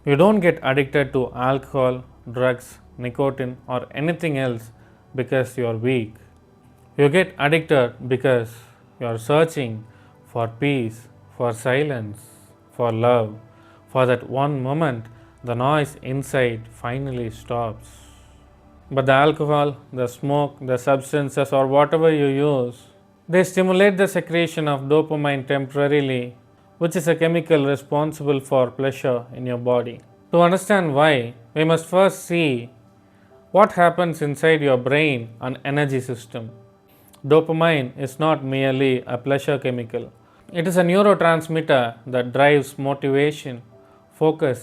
You don't get addicted to alcohol, drugs, nicotine, or anything else because you are weak. You get addicted because you are searching for peace, for silence, for love. For that one moment, the noise inside finally stops. But the alcohol, the smoke, the substances, or whatever you use, they stimulate the secretion of dopamine temporarily, which is a chemical responsible for pleasure in your body. To understand why, we must first see what happens inside your brain and energy system. Dopamine is not merely a pleasure chemical, it is a neurotransmitter that drives motivation, focus,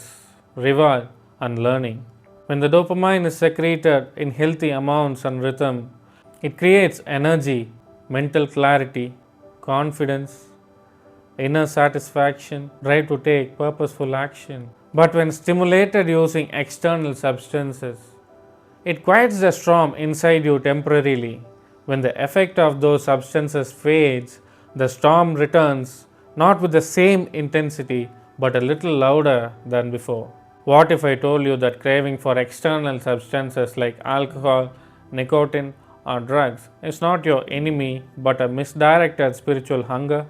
reward, and learning. When the dopamine is secreted in healthy amounts and rhythm, it creates energy, mental clarity, confidence, inner satisfaction, drive to take purposeful action. But when stimulated using external substances, it quiets the storm inside you temporarily. When the effect of those substances fades, the storm returns, not with the same intensity but a little louder than before. What if I told you that craving for external substances like alcohol, nicotine, or drugs is not your enemy but a misdirected spiritual hunger?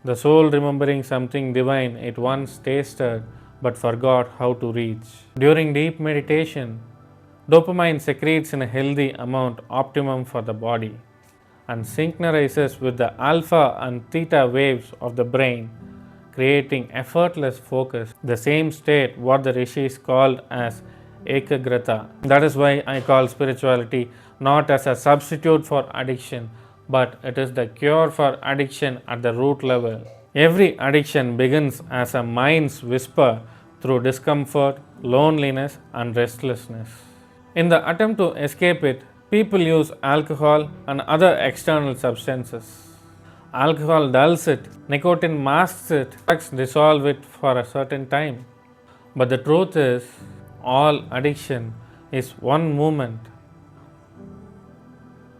The soul remembering something divine it once tasted but forgot how to reach. During deep meditation, dopamine secretes in a healthy amount optimum for the body and synchronizes with the alpha and theta waves of the brain, creating effortless focus, the same state what the rishis called as ekagrata. That is why I call spirituality not as a substitute for addiction, but it is the cure for addiction at the root level. Every addiction begins as a mind's whisper through discomfort, loneliness, and restlessness. In the attempt to escape it, people use alcohol and other external substances. Alcohol dulls it, nicotine masks it, drugs dissolve it for a certain time. But the truth is, all addiction is one movement,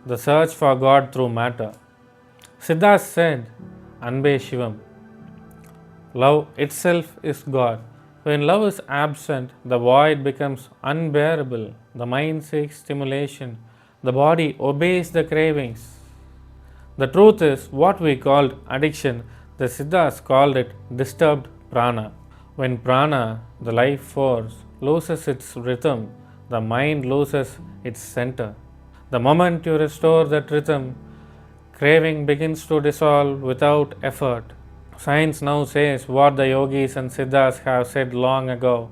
the search for God through matter. Siddha said, Anbe Shivam, love itself is God. When love is absent, the void becomes unbearable. The mind seeks stimulation. The body obeys the cravings. The truth is, what we called addiction, the Siddhas called it disturbed prana. When prana, the life force, loses its rhythm, the mind loses its center. The moment you restore that rhythm, craving begins to dissolve without effort. Science now says what the yogis and siddhas have said long ago.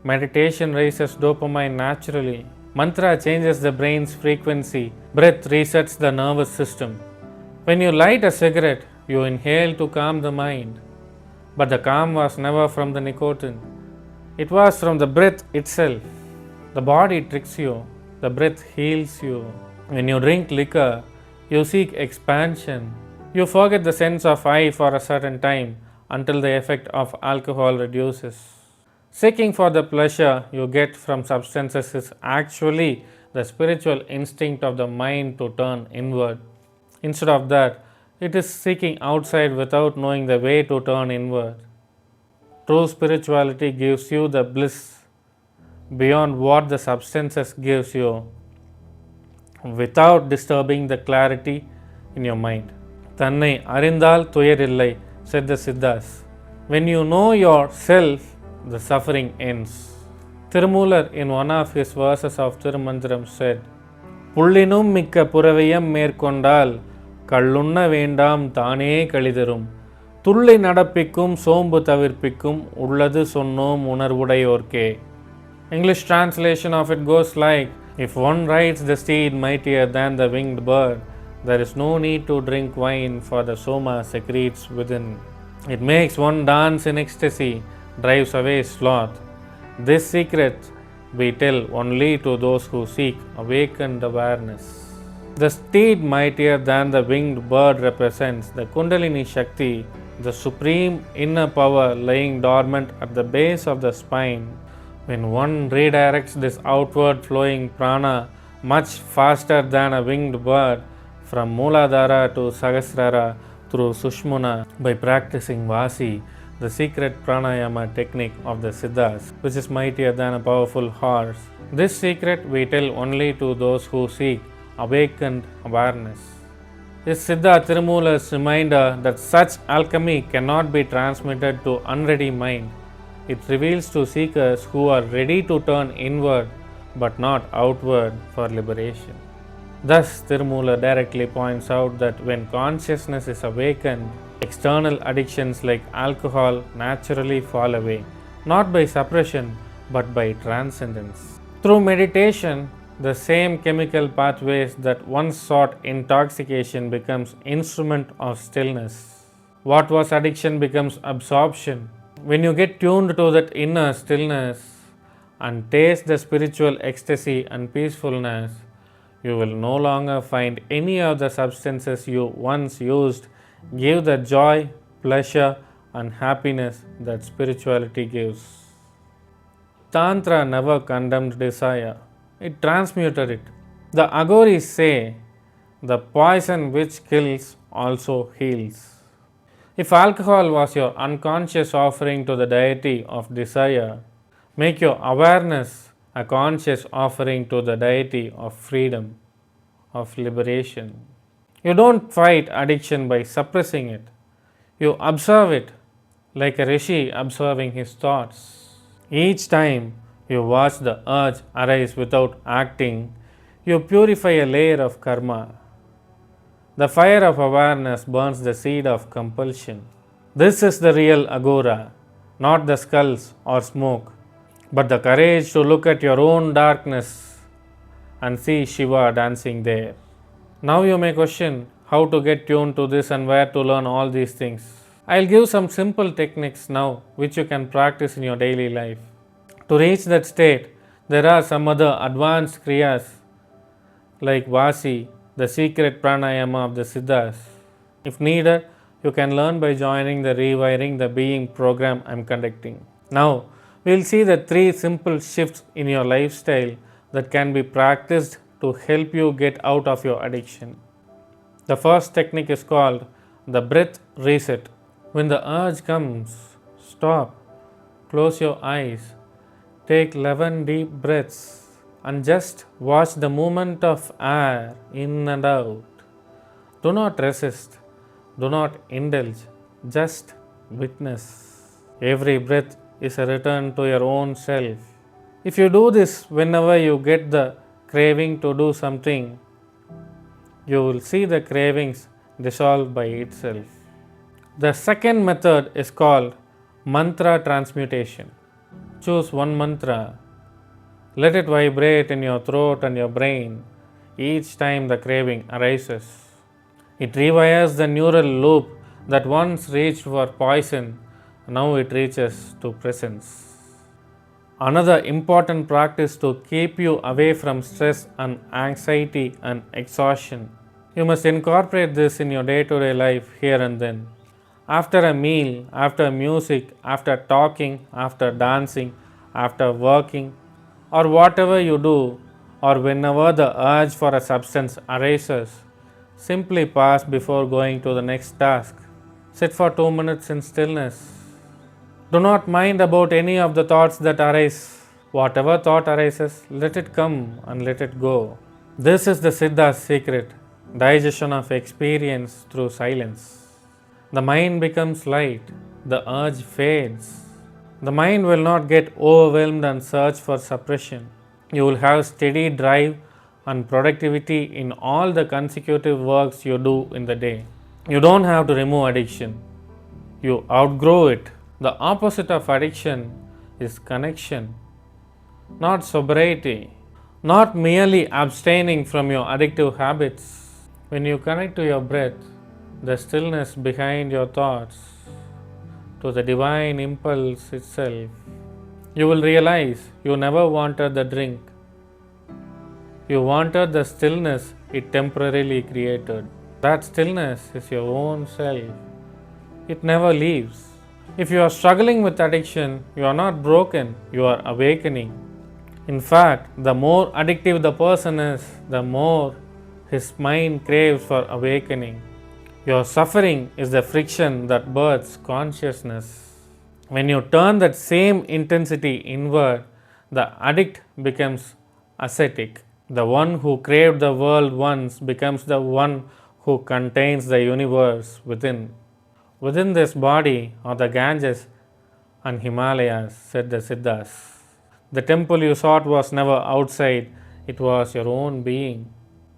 Meditation raises dopamine naturally. Mantra changes the brain's frequency. Breath resets the nervous system. When you light a cigarette, you inhale to calm the mind. But the calm was never from the nicotine. It was from the breath itself. The body tricks you. The breath heals you. When you drink liquor, you seek expansion. You forget the sense of I for a certain time until the effect of alcohol reduces. Seeking for the pleasure you get from substances is actually the spiritual instinct of the mind to turn inward. Instead of that, it is seeking outside without knowing the way to turn inward. True spirituality gives you the bliss beyond what the substances gives you without disturbing the clarity in your mind. Tannai arindal tuyarillai, said the Siddhas. When you know yourself, the suffering ends. Thirumoolar, in one of his verses of Thirumandram, said, புள்ளினும் மிக்க புறவையம் மேற்கொண்டால் கள்ளுண்ண வேண்டாம் தானே கழிதரும் துள்ளை நடப்பிக்கும் சோம்பு தவிர்ப்பிக்கும் உள்ளது சொன்னோம் உணர்வுடையோர்க்கே. English translation of it goes like, if one rides the steed mightier than the winged bird, there is no need to drink wine, for the soma secretes within. It makes one dance in ecstasy, drives away sloth. This secret we tell only to those who seek awakened awareness. The steed mightier than the winged bird represents the Kundalini Shakti, the supreme inner power lying dormant at the base of the spine. When one redirects this outward flowing prana much faster than a winged bird from Mooladhara to Sahasrara through Sushmana by practicing Vasi, the secret pranayama technique of the Siddhas, which is mightier than a powerful horse. This secret we tell only to those who seek awakened awareness. Is Siddha Thirumoolar's reminder that such alchemy cannot be transmitted to unready mind. It reveals to seekers who are ready to turn inward but not outward for liberation. Thus, Thirumoolar directly points out that when consciousness is awakened, external addictions like alcohol naturally fall away, not by suppression but by transcendence. Through meditation, the same chemical pathways that once sought intoxication becomes instrument of stillness. What was addiction becomes absorption. When you get tuned to that inner stillness and taste the spiritual ecstasy and peacefulness, you will no longer find any of the substances you once used give the joy, pleasure, and happiness that spirituality gives. Tantra never condemned desire, it transmuted it. The Aghoris say, the poison which kills also heals. If alcohol was your unconscious offering to the deity of desire, make your awareness a conscious offering to the deity of freedom, of liberation. You don't fight addiction by suppressing it. You observe it like a rishi observing his thoughts. Each time you watch the urge arise without acting, you purify a layer of karma. The fire of awareness burns the seed of compulsion. This is the real Aghora, not the skulls or smoke, but the courage to look at your own darkness and see Shiva dancing there. Now you may question how to get tuned to this and where to learn all these things. I'll give some simple techniques now which you can practice in your daily life. To reach that state, there are some other advanced kriyas like Vasi, the secret pranayama of the Siddhas. If needed, you can learn by joining the Rewiring the Being program I am conducting. Now, we will see the 3 simple shifts in your lifestyle that can be practiced to help you get out of your addiction. The first technique is called the breath reset. When the urge comes, stop, close your eyes, take 11 deep breaths and just watch the movement of air in and out. Do not resist, do not indulge, just witness. Every breath is a return to your own self. If you do this whenever you get the craving to do something, you will see the cravings dissolve by itself. The second method is called mantra transmutation. Choose one mantra. Let it vibrate in your throat and your brain each time the craving arises. It rewires the neural loop that once reached for poison, now it reaches to presence. Another important practice to keep you away from stress and anxiety and exhaustion. You must incorporate this in your day-to-day life here and then. After a meal, after music, after talking, after dancing, after working, or whatever you do, or whenever the urge for a substance arises, simply pause before going to the next task. Sit for 2 minutes in stillness. Do not mind about any of the thoughts that arise. Whatever thought arises, let it come and let it go. This is the Siddha's secret, digestion of experience through silence. The mind becomes light, the urge fades. The mind will not get overwhelmed and search for suppression. You will have steady drive and productivity in all the consecutive works you do in the day. You don't have to remove addiction. You outgrow it. The opposite of addiction is connection, not sobriety, not merely abstaining from your addictive habits. When you connect to your breath, the stillness behind your thoughts, to the divine impulse itself, you will realize you never wanted the drink. You wanted the stillness it temporarily created. That stillness is your own self. It never leaves. If you are struggling with addiction, you are not broken, you are awakening. In fact, the more addictive the person is, the more his mind craves for awakening. Your suffering is the friction that births consciousness. When you turn that same intensity inward, the addict becomes ascetic. The one who craved the world once becomes the one who contains the universe within. Within this body are the Ganges and Himalayas, said the Siddhas. The temple you sought was never outside, it was your own being.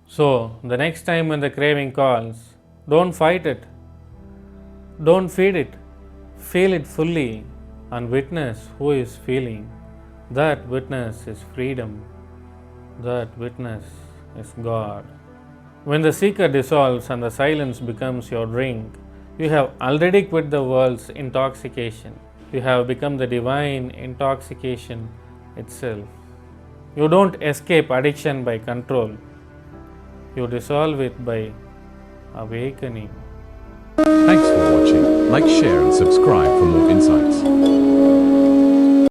So, the next time when the craving calls, don't fight it, don't feed it, feel it fully and witness who is feeling. That witness is freedom, that witness is God. When the seeker dissolves and the silence becomes your drink, you have already quit the world's intoxication. You have become the divine intoxication itself. You don't escape addiction by control, you dissolve it by awakening. Thanks for watching. Like, share and subscribe for more insights.